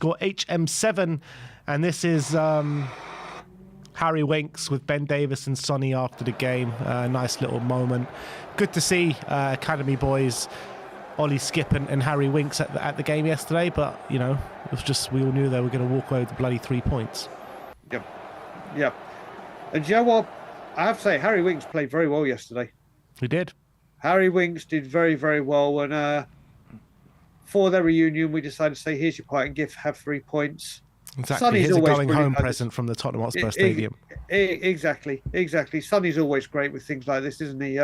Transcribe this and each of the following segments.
HM7, and this is Harry Winks with Ben Davis and Sonny after the game. Nice little moment. Good to see Academy boys, Ollie Skip and Harry Winks at the game yesterday, but you know, it was just, we all knew they were going to walk away with the bloody 3 points. Yep. And you know what? I have to say, Harry Winks played very well yesterday. He did. Harry Winks did very, very well. And for their reunion, we decided to say, here's your point and have 3 points. Exactly. Here's a going home present from the Tottenham Hotspur Stadium. Exactly. Sonny's always great with things like this, isn't he?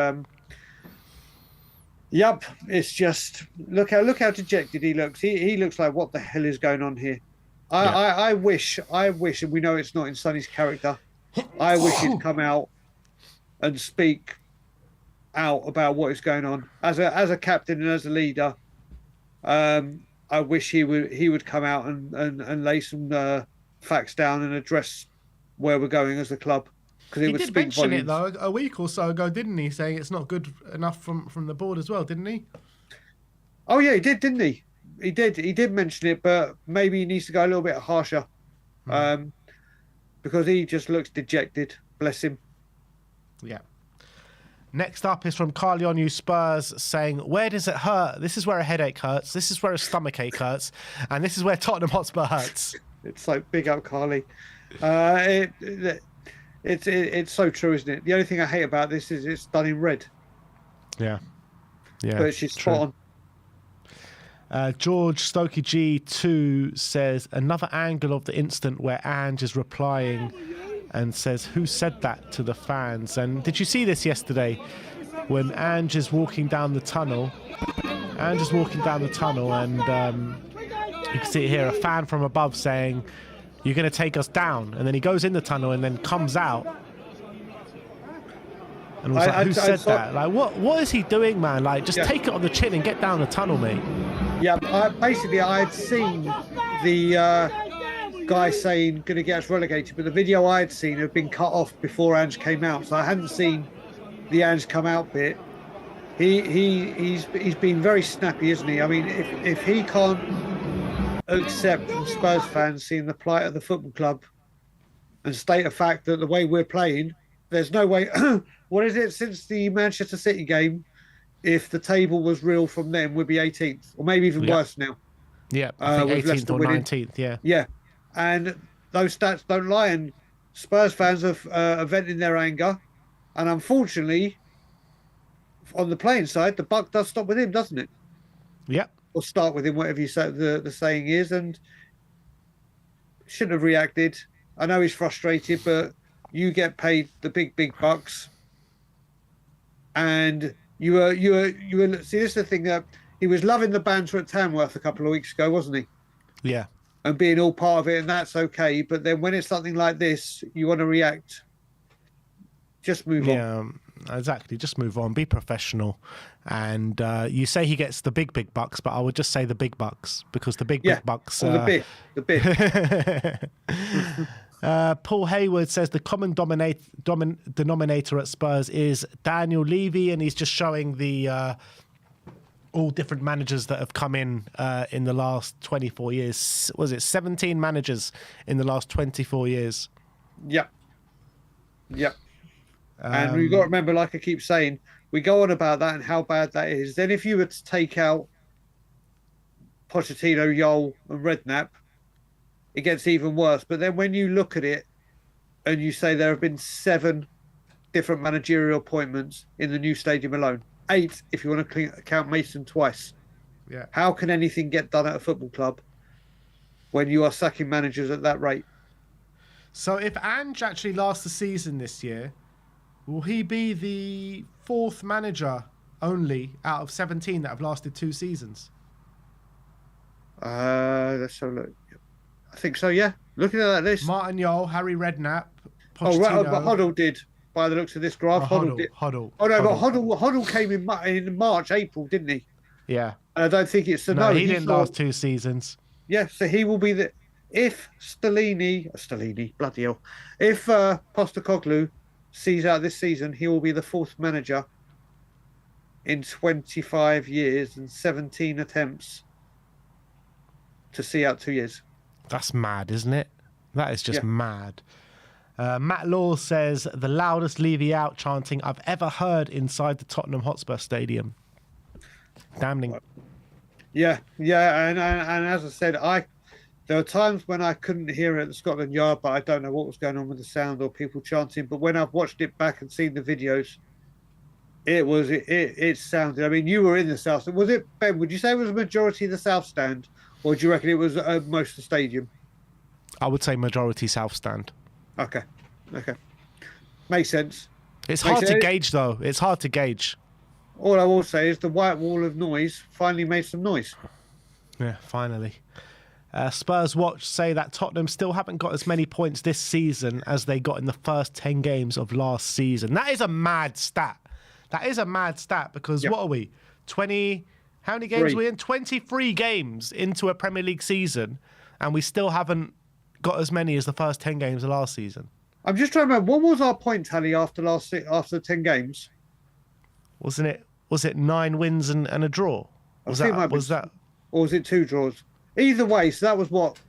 Yep. It's just, look how dejected he looks. He looks like, what the hell is going on here? I wish, and we know it's not in Sonny's character, I wish he'd come out and speak out about what is going on as a captain and as a leader. I wish he would come out and lay some facts down and address where we're going as a club, because he did mention it though a week or so ago, didn't he? Saying it's not good enough from the board as well, didn't he? Oh yeah, he did, didn't he? He did mention it, but maybe he needs to go a little bit harsher, because he just looks dejected. Bless him. Yeah. Next up is from Carlionu Spurs saying, where does it hurt? This is where a headache hurts. This is where a stomachache hurts. And this is where Tottenham Hotspur hurts. It's like, big up, Carly. It's so true, isn't it? The only thing I hate about this is it's done in red. Yeah. But she's spot on. George Stokey G2 says, another angle of the instant where Ange is replying and says, who said that to the fans? And did you see this yesterday when Ange is walking down the tunnel? And you can see here a fan from above saying, you're going to take us down. And then he goes in the tunnel and then comes out. And was like, who said that? Like, what is he doing, man? Like, just take it on the chin and get down the tunnel, mate. Yeah, basically, I'd seen the guy saying going to get us relegated, but the video I'd seen had been cut off before Ange came out, so I hadn't seen the Ange come out bit. He's been very snappy, isn't he? I mean, if he can't accept from Spurs fans seeing the plight of the football club and state a fact that the way we're playing, there's no way. What is it, since the Manchester City game, if the table was real from them, we'd be 18th, or maybe even worse now. Yeah, I think 18th or 19th, Yeah, and those stats don't lie, and Spurs fans are venting their anger, and unfortunately, on the playing side, the buck does stop with him, doesn't it? Yeah. Or start with him, whatever you say the saying is, and shouldn't have reacted. I know he's frustrated, but you get paid the big bucks, and you were see, this is the thing, that he was loving the banter at Tamworth a couple of weeks ago, wasn't he? Yeah. And being all part of it, and that's okay. But then when it's something like this, you want to react. Just move on. Yeah, exactly. Just move on. Be professional. And you say he gets the big bucks, but I would just say the big bucks, because the big bucks. The bit. Paul Hayward says the common denominator at Spurs is Daniel Levy, and he's just showing the all different managers that have come in the last 24 years. Was it 17 managers in the last 24 years? Yep. And we've got to remember, like I keep saying, we go on about that and how bad that is. Then if you were to take out Pochettino, Yol and Redknapp, it gets even worse. But then when you look at it and you say there have been 7 different managerial appointments in the new stadium alone, 8 if you want to count Mason twice. Yeah. How can anything get done at a football club when you are sacking managers at that rate? So if Ange actually lasts the season this year, will he be the 4th manager only out of 17 that have lasted 2 seasons? Let's have a look. I think so, yeah. Looking at that list. Martin Yol, Harry Redknapp, Pochettino. Oh, right, but Hoddle did, by the looks of this graph. Hoddle did. Hoddle. Oh, no, but Hoddle came in March, April, didn't he? Yeah. And I don't think it's... No, he didn't last 2 seasons. Yeah, so he will be the... If Stellini, bloody hell. If Postecoglou sees out this season, he will be the 4th manager in 25 years and 17 attempts to see out 2 years. That's mad, isn't it? That is just Yeah. mad. Matt Law says, the loudest Levy out chanting I've ever heard inside the Tottenham Hotspur Stadium. Damning. Yeah, and as I said, there were times when I couldn't hear it at the Scotland Yard, but I don't know what was going on with the sound or people chanting. But when I've watched it back and seen the videos, it sounded. I mean, you were in the south. Was it, Ben? Would you say it was a majority of the south stand, or do you reckon it was most of the stadium? I would say majority south stand. Okay, makes sense. It's hard to gauge, though. It's hard to gauge. All I will say is the white wall of noise finally made some noise. Yeah, finally. Spurs Watch say that Tottenham still haven't got as many points this season as they got in the first 10 games of last season. That is a mad stat. That is a mad stat because what are we? 20... How many games are we in? 23 games into a Premier League season, and we still haven't got as many as the first 10 games of last season. I'm just trying to remember, what was our point tally after 10 games? Wasn't it? Was it 9 wins and a draw? Was that? Or was it 2 draws? Either way, so that was what?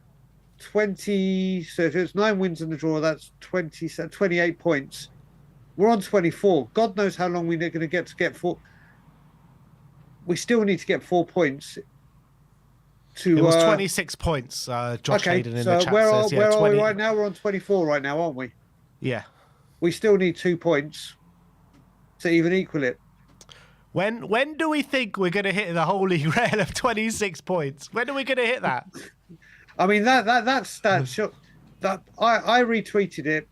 20. So if it's 9 wins and a draw, that's 28 points. We're on 24. God knows how long we're going to get 4. We still need to get 4 points. It was 26 points. Josh Hayden in the chat where says, are we right now? We're on 24 right now, aren't we? Yeah. We still need 2 points to even equal it. When do we think we're going to hit the holy grail of 26 points? When are we going to hit that? I mean, that stat, that I retweeted it,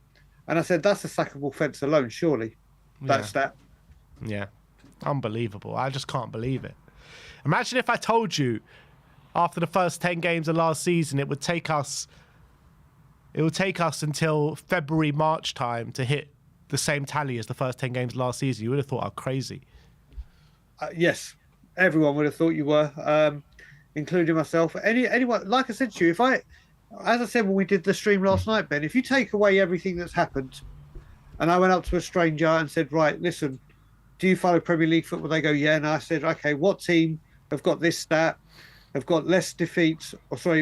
and I said that's a sackable offence alone, surely. That stat. Yeah, unbelievable. I just can't believe it. Imagine if I told you after the first 10 games of last season, it would take us until February, March time to hit the same tally as the first 10 games last season. You would have thought I was crazy. Yes, everyone would have thought you were, including myself. Anyone, like I said to you, as I said when we did the stream last night, Ben, if you take away everything that's happened, and I went up to a stranger and said, right, listen, do you follow Premier League football? They go, yeah. And I said, okay, what team have got this stat, have got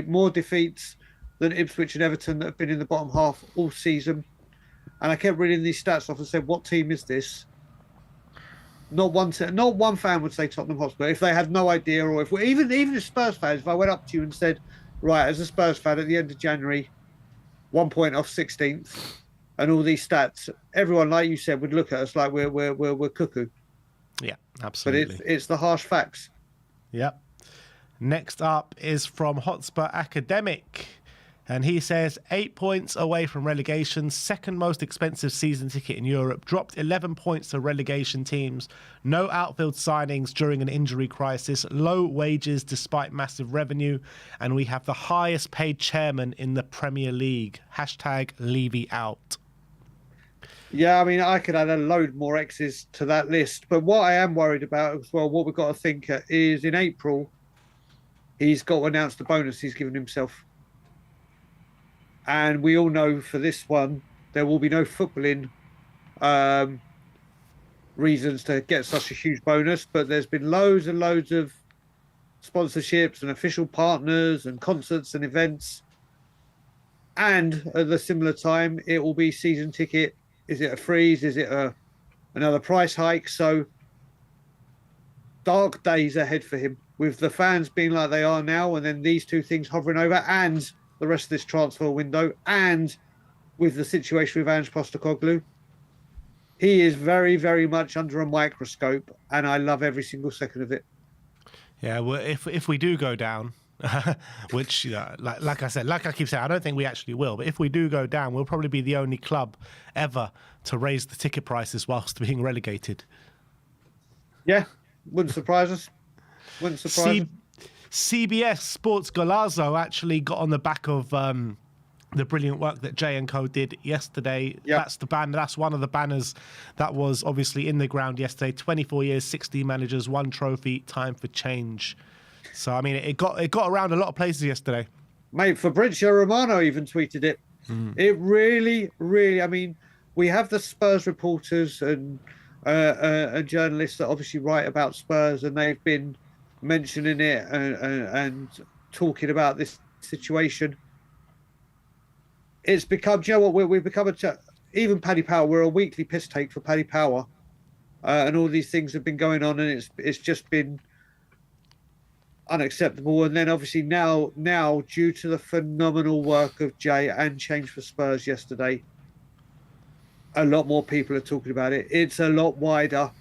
more defeats than Ipswich and Everton that have been in the bottom half all season? And I kept reading these stats off and said, what team is this? Not one fan would say Tottenham Hotspur if they had no idea, or if even as Spurs fans, if I went up to you and said, right, as a Spurs fan at the end of January, 1 point off 16th, and all these stats, everyone, like you said, would look at us like we're cuckoo. Yeah, absolutely. But it's the harsh facts. Yep. Next up is from Hotspur Academic. And he says, 8 points away from relegation, second most expensive season ticket in Europe, dropped 11 points to relegation teams, no outfield signings during an injury crisis, low wages despite massive revenue, and we have the highest paid chairman in the Premier League. Hashtag Levy out. Yeah, I mean, I could add a load more X's to that list. But what I am worried about as well, what we've got to think is in April, he's got to announce the bonus he's given himself. And we all know for this one, there will be no footballing reasons to get such a huge bonus. But there's been loads and loads of sponsorships and official partners and concerts and events. And at the similar time, it will be season ticket. Is it a freeze? Is it another price hike? So dark days ahead for him, with the fans being like they are now, and then these two things hovering over, and the rest of this transfer window, and with the situation with Ange Postecoglou. He is very, very much under a microscope, and I love every single second of it. Yeah, well, if we do go down, which, you know, like I said, like I keep saying, I don't think we actually will, but if we do go down, we'll probably be the only club ever to raise the ticket prices whilst being relegated. Yeah, wouldn't surprise us. Wouldn't surprise us. CBS Sports Golazo actually got on the back of the brilliant work that Jay & Co did yesterday. Yep. That's the banner. That's one of the banners that was obviously in the ground yesterday. 24 years, 16 managers, 1 trophy, time for change. So, I mean, it got around a lot of places yesterday. Mate, Fabrizio Romano even tweeted it. It really, really, I mean, we have the Spurs reporters and journalists that obviously write about Spurs, and they've been mentioning it and talking about this situation. it's become, do you know what, we've become even Paddy Power, we're a weekly piss take for Paddy Power. And all these things have been going on, and it's just been unacceptable. And then obviously now due to the phenomenal work of Jay and Change for Spurs yesterday, a lot more people are talking about it. It's a lot wider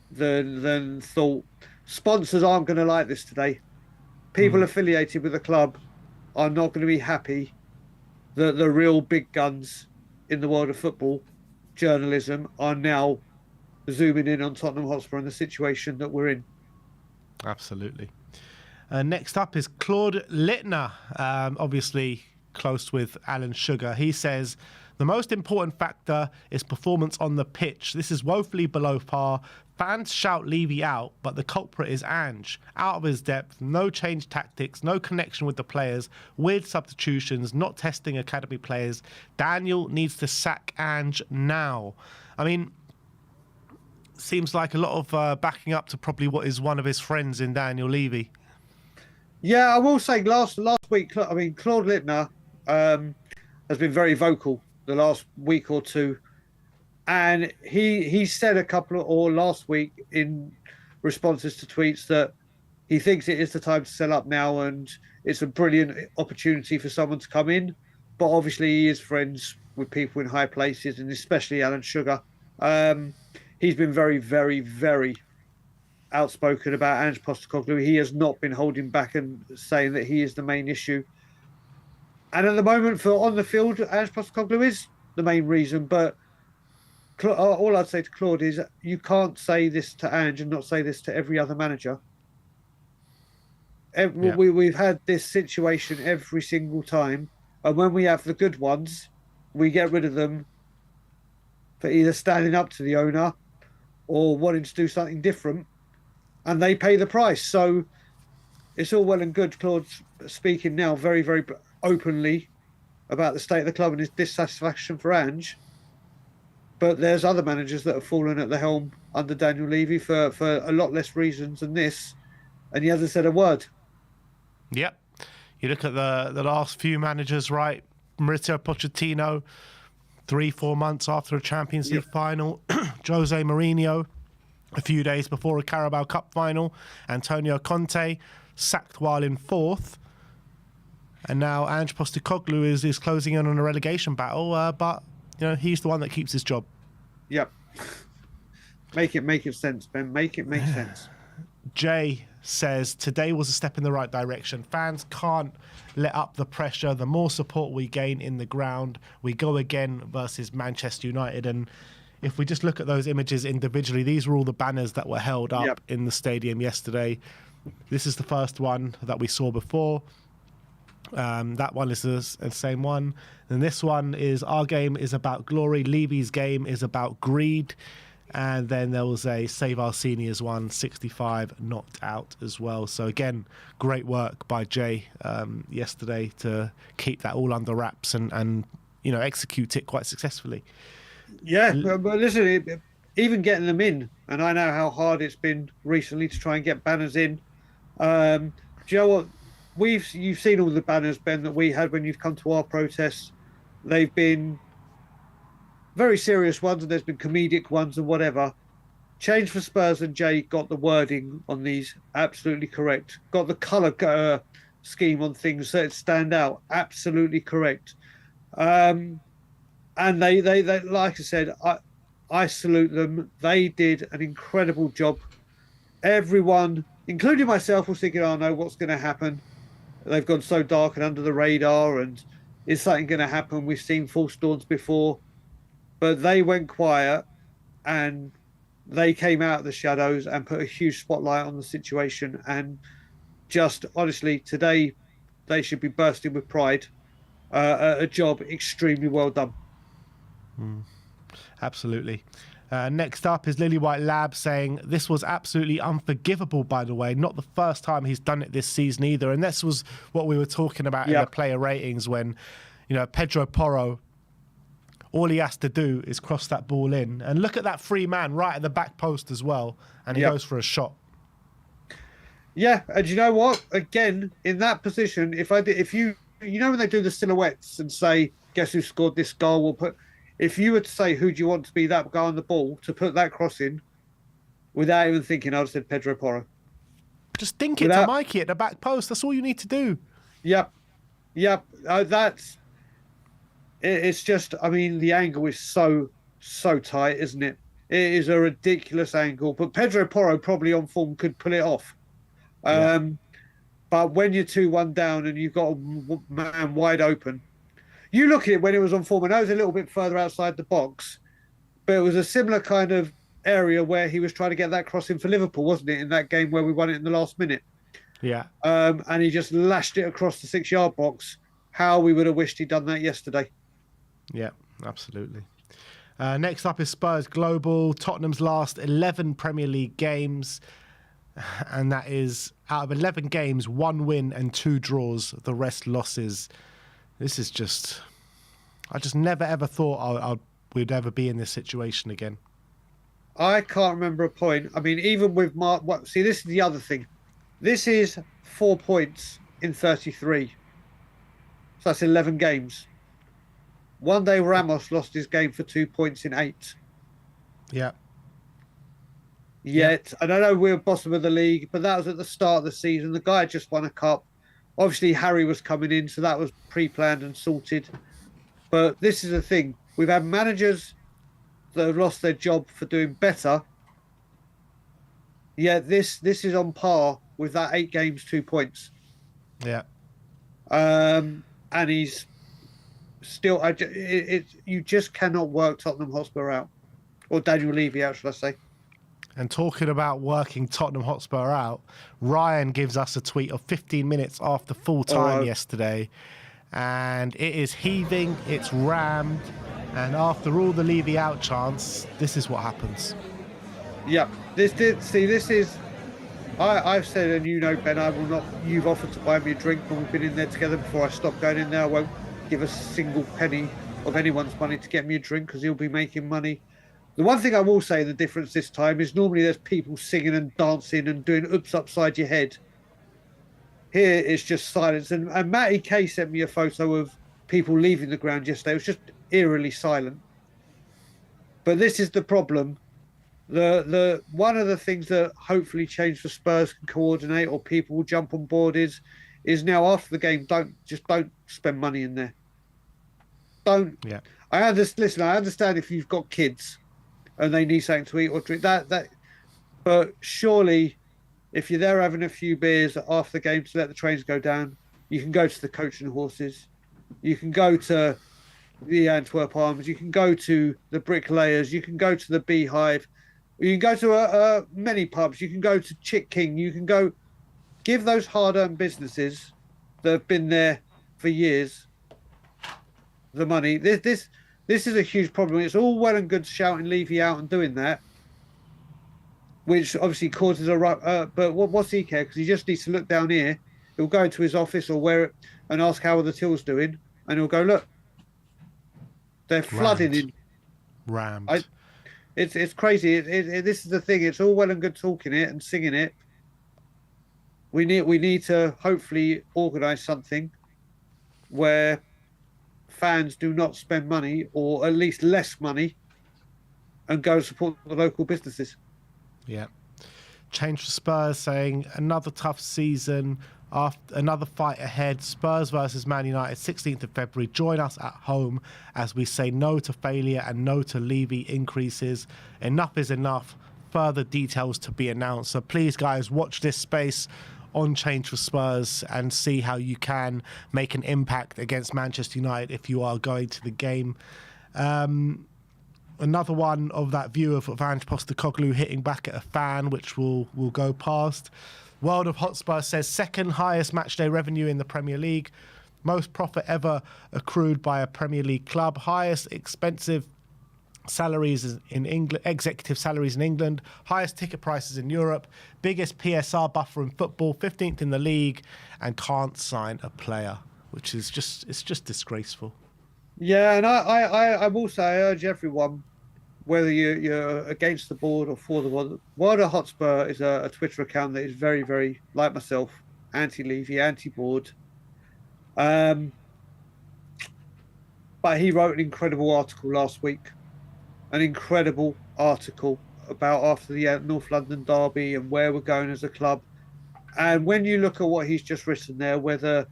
than thought. Sponsors aren't going to like this today. People affiliated with the club are not going to be happy that the real big guns in the world of football journalism are now zooming in on Tottenham Hotspur and the situation that we're in. Absolutely. Next up is Claude Littner, obviously close with Alan Sugar. He says, the most important factor is performance on the pitch. This is woefully below par. Fans shout Levy out, but the culprit is Ange. Out of his depth, no change tactics, no connection with the players, weird substitutions, not testing academy players. Daniel needs to sack Ange now. I mean, seems like a lot of backing up to probably what is one of his friends in Daniel Levy. Yeah, I will say last week, I mean, Claude Littner has been very vocal the last week or two. And he said last week in responses to tweets that he thinks it is the time to sell up now and it's a brilliant opportunity for someone to come in. But obviously he is friends with people in high places, and especially Alan Sugar. He's been very, very, very outspoken about Ange Postecoglou. He has not been holding back and saying that he is the main issue. And at the moment, for on the field, Ange Postecoglou is the main reason. But all I'd say to Claude is you can't say this to Ange and not say this to every other manager. We've had this situation every single time. And when we have the good ones, we get rid of them for either standing up to the owner or wanting to do something different. And they pay the price. So it's all well and good Claude's speaking now very, very openly about the state of the club and his dissatisfaction for Ange. But there's other managers that have fallen at the helm under Daniel Levy for a lot less reasons than this, and he hasn't said a word. Yep. You look at the last few managers, right? Mauricio Pochettino, 3-4 months after a Champions League final. Jose Mourinho, a few days before a Carabao Cup final. Antonio Conte, sacked while in fourth. And now Ange Postecoglou is closing in on a relegation battle, but you know he's the one that keeps his job. Yep. Make it sense, Ben. Make it make sense. Jay says, today was a step in the right direction. Fans can't let up the pressure. The more support we gain in the ground, we go again versus Manchester United. And if we just look at those images individually, these were all the banners that were held up in the stadium yesterday. This is the first one that we saw before. That one is the same one. And this one is, our game is about glory. Levy's game is about greed. And then there was a Save Our Seniors one, 65 knocked out as well. So again, great work by Jay yesterday to keep that all under wraps and you know execute it quite successfully. Yeah, but listen, even getting them in, and I know how hard it's been recently to try and get banners in. Do you know what? You've seen all the banners, Ben, that we had when you've come to our protests. They've been very serious ones, and there's been comedic ones and whatever. Change for Spurs and Jay got the wording on these absolutely correct. Got the colour scheme on things so it stand out absolutely correct. And they like I said, I salute them. They did an incredible job. Everyone, including myself, was thinking, "Oh no, what's going to happen?" They've gone so dark and under the radar, and is something going to happen? We've seen false dawns before. But they went quiet and they came out of the shadows and put a huge spotlight on the situation. And just honestly, today they should be bursting with pride. A job extremely well done. Absolutely. Next up is Lily White Lab saying, this was absolutely unforgivable, by the way. Not the first time he's done it this season either. And this was what we were talking about in the player ratings when, you know, Pedro Porro, all he has to do is cross that ball in. And look at that free man right at the back post as well. And he goes for a shot. Yeah, and you know what? Again, in that position, if you when they do the silhouettes and say, guess who scored this goal? We'll put. If you were to say, who do you want to be that guy on the ball to put that cross in, without even thinking, I'd have said Pedro Porro. Just think it to Mikey at the back post. That's all you need to do. Yep. It's just, I mean, the angle is so tight, isn't it? It is a ridiculous angle, but Pedro Porro probably on form could pull it off. But when you're 2-1 down and you've got a man wide open, you look at it when it was on form, and I was a little bit further outside the box, but it was a similar kind of area where he was trying to get that cross in for Liverpool, wasn't it, in that game where we won it in the last minute? Yeah. And he just lashed it across the 6-yard box. How we would have wished he'd done that yesterday. Yeah, absolutely. Next up is Spurs Global. Tottenham's last 11 Premier League games. And that is, out of 11 games, 1 win and 2 draws. The rest losses. This is just... I just never, ever thought we'd ever be in this situation again. I can't remember a point. I mean, even with Mark... See, this is the other thing. This is 4 points in 33. So that's 11 games. One day Ramos lost his game for 2 points in 8. Yeah. Yet, and I know we're bottom of the league, but that was at the start of the season. The guy had just won a cup. Obviously, Harry was coming in, so that was pre-planned and sorted. But this is the thing. We've had managers that have lost their job for doing better. Yet this is on par with that 8 games, 2 points. Yeah. And he's still... you just cannot work Tottenham Hotspur out. Or Daniel Levy out, should I say. And talking about working Tottenham Hotspur out, Ryan gives us a tweet of 15 minutes after full time yesterday. And it is heaving, it's rammed. And after all the Levy out chants, this is what happens. Yeah, this is... I've said, and you know, Ben, I will not... You've offered to buy me a drink when we've been in there together. Before I stop going in there, I won't give a single penny of anyone's money to get me a drink because he'll be making money. The one thing I will say, the difference this time, is normally there's people singing and dancing and doing oops upside your head. Here it's just silence. And Matty K sent me a photo of people leaving the ground yesterday. It was just eerily silent. But this is the problem. The one of the things that hopefully Change for Spurs can coordinate, or people will jump on board, is now after the game, don't spend money in there. Don't. Yeah. I understand if you've got kids and they need something to eat or drink, but surely if you're there having a few beers after the game to let the trains go down, you can go to the Coach and Horses, you can go to the Antwerp Arms, you can go to the Bricklayers, you can go to the Beehive, you can go to many pubs, you can go to Chick King, you can go give those hard-earned businesses that have been there for years the money. This is a huge problem. It's all well and good shouting Levy out and doing that, which obviously causes but what's he care? Because he just needs to look down here. He'll go into his office or where and ask how are the tills doing, and he'll go, look, they're flooding in. Rammed. It's crazy. This is the thing. It's all well and good talking it and singing it. We need to hopefully organise something where fans do not spend money, or at least less money, and go support the local businesses. Yeah. Change for Spurs saying another tough season, after another fight ahead. Spurs versus Man United, 16th of February. Join us at home as we say no to failure and no to Levy increases. Enough is enough. Further details to be announced. So please, guys, watch this space on Change for Spurs and see how you can make an impact against Manchester United if you are going to the game. Another one of that view of Ange Postecoglou hitting back at a fan, which we'll go past. World of Hotspur says second highest matchday revenue in the Premier League, most profit ever accrued by a Premier League club, highest expensive salaries in England, executive salaries in England, highest ticket prices in Europe, biggest PSR buffer in football, 15th in the league, and can't sign a player, which is just disgraceful. Yeah, and I will say, I urge everyone, whether you're against the board or for the board, World of Hotspur is a Twitter account that is very, very, like myself, anti-Levy, anti-board. Um, but he wrote an incredible article last week, an incredible article about after the North London derby and where we're going as a club. And when you look at what he's just written there, whether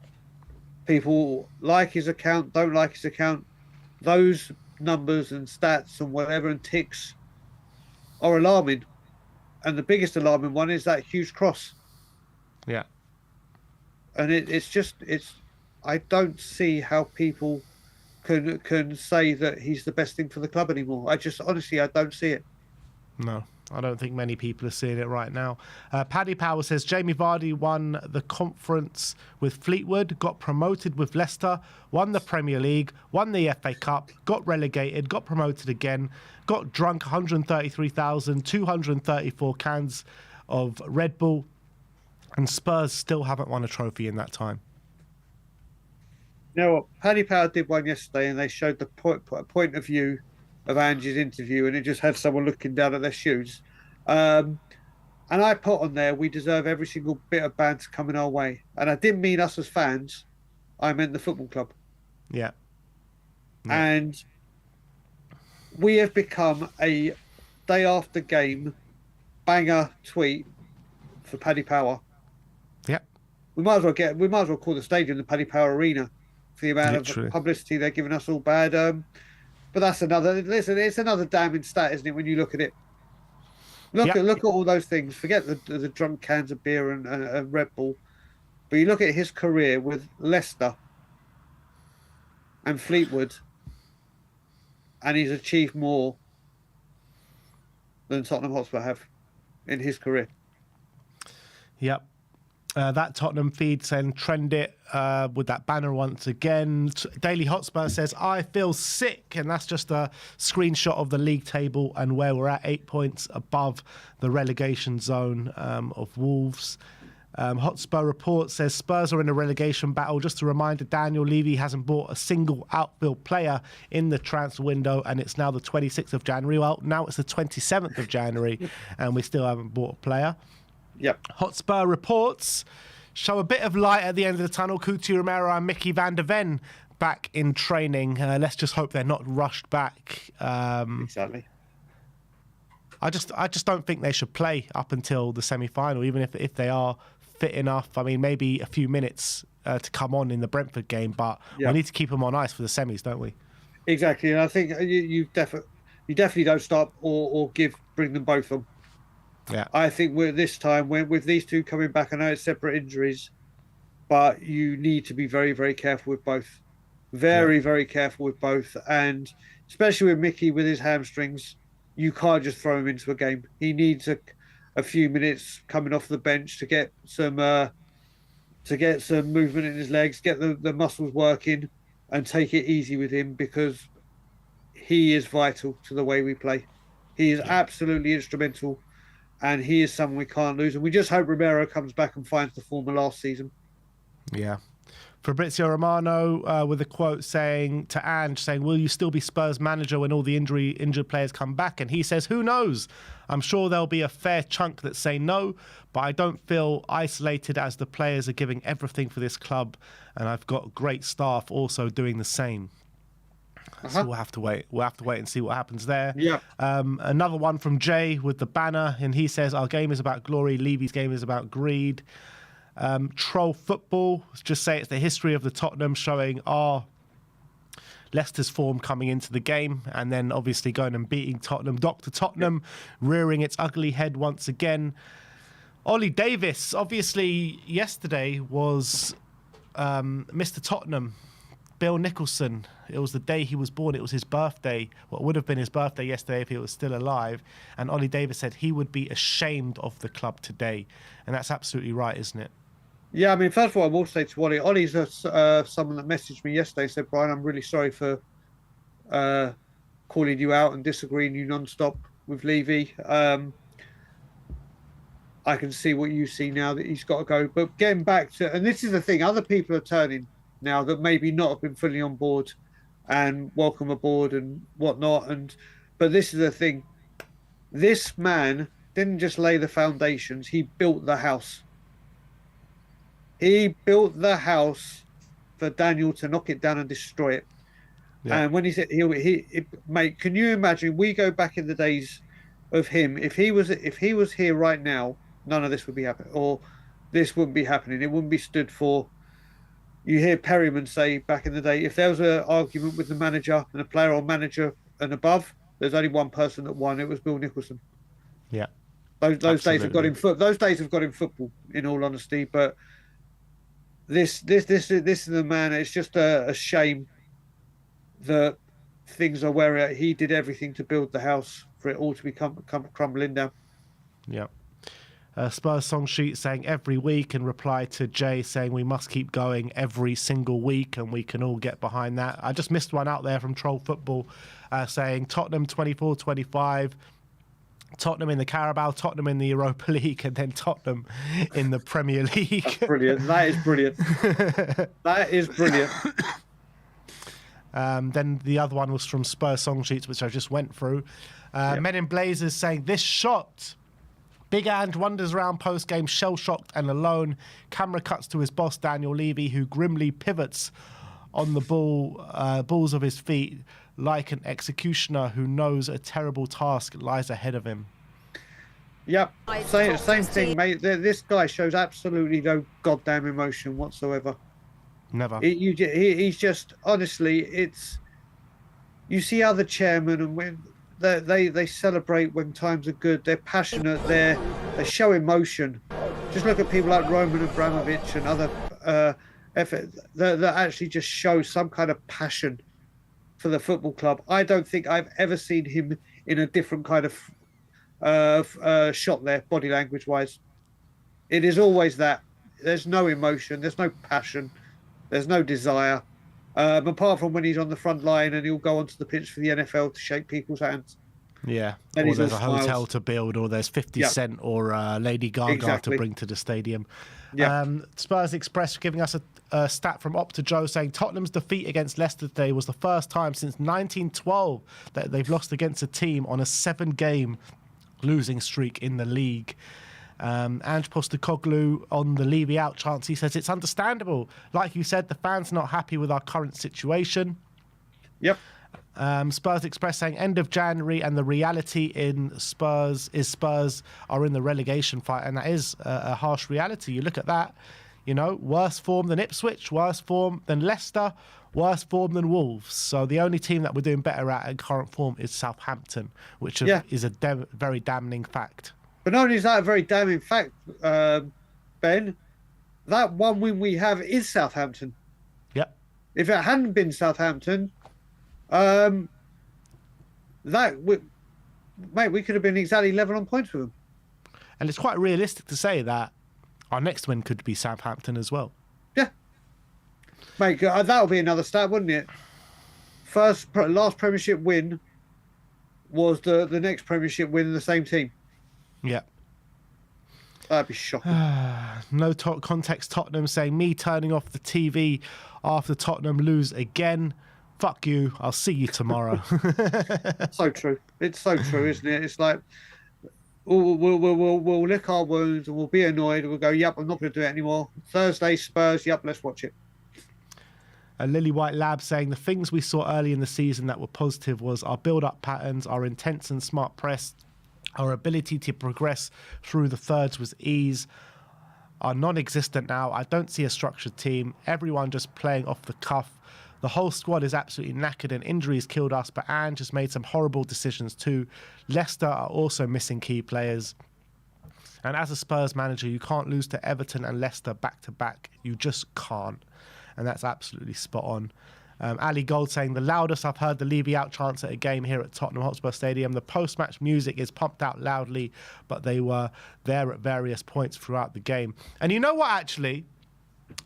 people like his account, don't like his account, those numbers and stats and whatever and ticks are alarming. And the biggest alarming one is that huge cross. Yeah. And it's I don't see how people can say that he's the best thing for the club anymore. I just honestly I don't see it. No, I don't think many people are seeing it right now. Paddy Power says Jamie Vardy won the conference with Fleetwood, got promoted with Leicester, won the Premier League, won the FA Cup, got relegated, got promoted again, got drunk 133,234 cans of Red Bull, and Spurs still haven't won a trophy in that time. You know what? Paddy Power did one yesterday, and they showed the point of view of Ange's interview, and it just had someone looking down at their shoes. And I put on there, we deserve every single bit of banter coming our way. And I didn't mean us as fans, I meant the football club. Yeah. And we have become a day after game banger tweet for Paddy Power. Yeah. We might as well call the stadium the Paddy Power Arena for the amount of publicity they're giving us all bad. But that's it's another damning stat, isn't it, when you look at it? Look at all those things. Forget the drunk cans of beer and Red Bull. But you look at his career with Leicester and Fleetwood, and he's achieved more than Tottenham Hotspur have in his career. Yep. That Tottenham feed saying trend it with that banner once again. Daily Hotspur says, I feel sick. And that's just a screenshot of the league table and where we're at, 8 points above the relegation zone of Wolves. Hotspur Report says Spurs are in a relegation battle. Just a reminder, Daniel Levy hasn't bought a single outfield player in the transfer window, and it's now the 26th of January. Well, now it's the 27th of January, and we still haven't bought a player. Yep. Hotspur Reports show a bit of light at the end of the tunnel. Coutinho Romero and Mickey van der Ven back in training. Let's just hope they're not rushed back. Exactly. I just don't think they should play up until the semi-final, even if they are fit enough. I mean, maybe a few minutes to come on in the Brentford game, but we need to keep them on ice for the semis, don't we? Exactly, and I think you definitely don't stop or bring them both on. Yeah, I think with these two coming back, I know it's separate injuries, but you need to be very, very careful with both. Very careful with both, and especially with Mickey with his hamstrings, you can't just throw him into a game. He needs a few minutes coming off the bench to get some movement in his legs, get the muscles working, and take it easy with him, because he is vital to the way we play. He is absolutely instrumental, and he is someone we can't lose. And we just hope Romero comes back and finds the form of last season. Yeah. Fabrizio Romano with a quote saying to Ange, will you still be Spurs manager when all the injured players come back? And he says, who knows? I'm sure there'll be a fair chunk that say no, but I don't feel isolated, as the players are giving everything for this club, and I've got great staff also doing the same. So we'll have to wait. We'll have to wait and see what happens there. Yeah. Another one from Jay with the banner, and he says, our game is about glory. Levy's game is about greed. Troll Football just say it's the history of the Tottenham, showing Leicester's form coming into the game, and then obviously going and beating Tottenham. Dr. Tottenham rearing its ugly head once again. Ollie Davis, obviously yesterday was Mr. Tottenham, Bill Nicholson. It was the day he was born. It was his birthday. What would have been his birthday yesterday if he was still alive. And Ollie Davis said he would be ashamed of the club today. And that's absolutely right, isn't it? Yeah, I mean, first of all, I will say to Ollie, Ollie's someone that messaged me yesterday, said, Brian, I'm really sorry for calling you out and disagreeing you non-stop with Levy. I can see what you see now, that he's got to go. But getting back to, and this is the thing, other people are turning now that maybe not have been fully on board and welcome aboard and whatnot. But this is the thing. This man didn't just lay the foundations, he built the house. He built the house for Daniel to knock it down and destroy it. Yeah. And when he said, mate, can you imagine? We go back in the days of him. If he was here right now, none of this would be happening, or this wouldn't be happening. It wouldn't be stood for. You hear Perryman say back in the day, if there was an argument with the manager and a player or manager and above, there's only one person that won. It was Bill Nicholson. Yeah. Those days have got him. Those days have got him football. In all honesty, but this is the man. It's just a shame that things are where he did everything to build the house for it all to come crumbling down. Yeah. Spurs song sheet saying every week, in reply to Jay saying we must keep going every single week, and we can all get behind that. I just missed one out there from Troll Football saying Tottenham 24-25, Tottenham in the Carabao, Tottenham in the Europa League, and then Tottenham in the Premier League. That's brilliant. That is brilliant. That is brilliant. Then the other one was from Spurs song sheets, which I just went through. Men in Blazers saying this shot. Big Ange wanders around post-game shell-shocked and alone. Camera cuts to his boss, Daniel Levy, who grimly pivots on the balls of his feet like an executioner who knows a terrible task lies ahead of him. Yep, same thing, mate. This guy shows absolutely no goddamn emotion whatsoever. Never. He's just, honestly, you see other chairmen, and when they celebrate when times are good, they're passionate, they show emotion. Just look at people like Roman Abramovich and other effort that actually just show some kind of passion for the football club. I don't think I've ever seen him in a different kind of shot there, body language wise. It is always that. There's no emotion, there's no passion, there's no desire. Apart from when he's on the front line and he'll go onto the pitch for the NFL to shake people's hands. Yeah, then or there's a hotel to build, or there's 50 Cent or Lady Gaga to bring to the stadium. Yeah. Spurs Express giving us a stat from Opta Joe saying Tottenham's defeat against Leicester today was the first time since 1912 that they've lost against a team on a 7-game losing streak in the league. Ange Postecoglou on the Levy out chance, he says it's understandable. Like you said, the fans not happy with our current situation. Yep. Spurs Express saying end of January, and the reality in Spurs are in the relegation fight, and that is a harsh reality. You look at that, worse form than Ipswich, worse form than Leicester, worse form than Wolves. So the only team that we're doing better at in current form is Southampton, which is a very damning fact. But not only is that a very damning fact, Ben, that one win we have is Southampton. Yep. If it hadn't been Southampton, we could have been exactly level on points with them. And it's quite realistic to say that our next win could be Southampton as well. Yeah. Mate, that'll be another stat, wouldn't it? Last Premiership win was the next Premiership win in the same team. Yeah. That'd be shocking. No context Tottenham saying me turning off the TV after Tottenham lose again. Fuck you. I'll see you tomorrow. So true. It's so true, isn't it? It's like we'll lick our wounds and we'll be annoyed and we'll go, yep, I'm not going to do it anymore. Thursday, Spurs, yep, let's watch it. A Lily White Lab saying the things we saw early in the season that were positive was our build-up patterns, our intense and smart press, our ability to progress through the thirds with ease are non-existent now. I don't see a structured team. Everyone just playing off the cuff. The whole squad is absolutely knackered and injuries killed us, but Ange has made some horrible decisions too. Leicester are also missing key players. And as a Spurs manager, you can't lose to Everton and Leicester back-to-back. You just can't. And that's absolutely spot on. Ali Gold saying, the loudest I've heard the Levy out chants at a game here at Tottenham Hotspur Stadium. The post-match music is pumped out loudly, but they were there at various points throughout the game. And you know what, actually?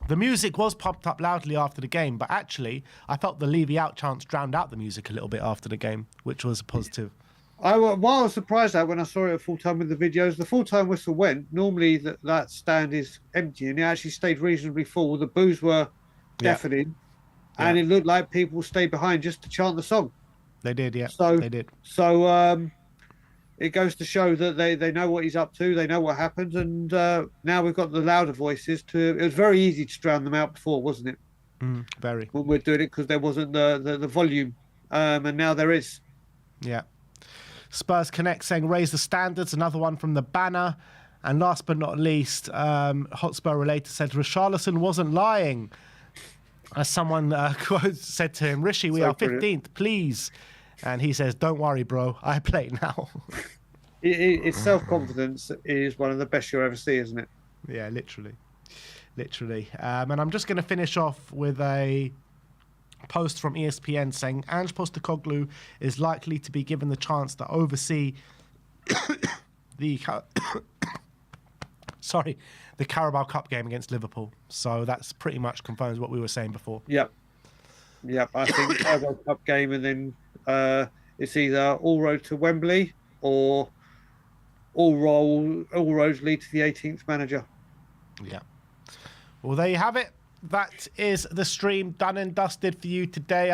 The music was pumped up loudly after the game, but actually, I felt the Levy out chants drowned out the music a little bit after the game, which was a positive. What I was surprised at when I saw it at full time with the videos, the full time whistle went. Normally, that stand is empty, and it actually stayed reasonably full. The boos were deafening. Yeah. And it looked like people stayed behind just to chant the song. They did, yeah. They did. So it goes to show that they know what he's up to. They know what happens. And now we've got the louder voices. It was very easy to drown them out before, wasn't it? Very. when we're doing it, because there wasn't the volume, and now there is. Yeah. Spurs Connect saying raise the standards, another one from the banner. And last but not least, Hotspur related said Richarlison wasn't lying. As someone said to him, Rishi, we So are 15th, brilliant. please. And he says, don't worry, bro, I play now. It's self-confidence is one of the best you'll ever see, isn't it? Yeah, literally. And I'm just going to finish off with a post from ESPN saying Ange Postecoglou is likely to be given the chance to oversee the Carabao Cup game against Liverpool. So that's pretty much confirms what we were saying before. Yep. I think Carabao Cup game, and then it's either all road to Wembley or all roads lead to the 18th manager. Yeah. Well, there you have it. That is the stream done and dusted for you today.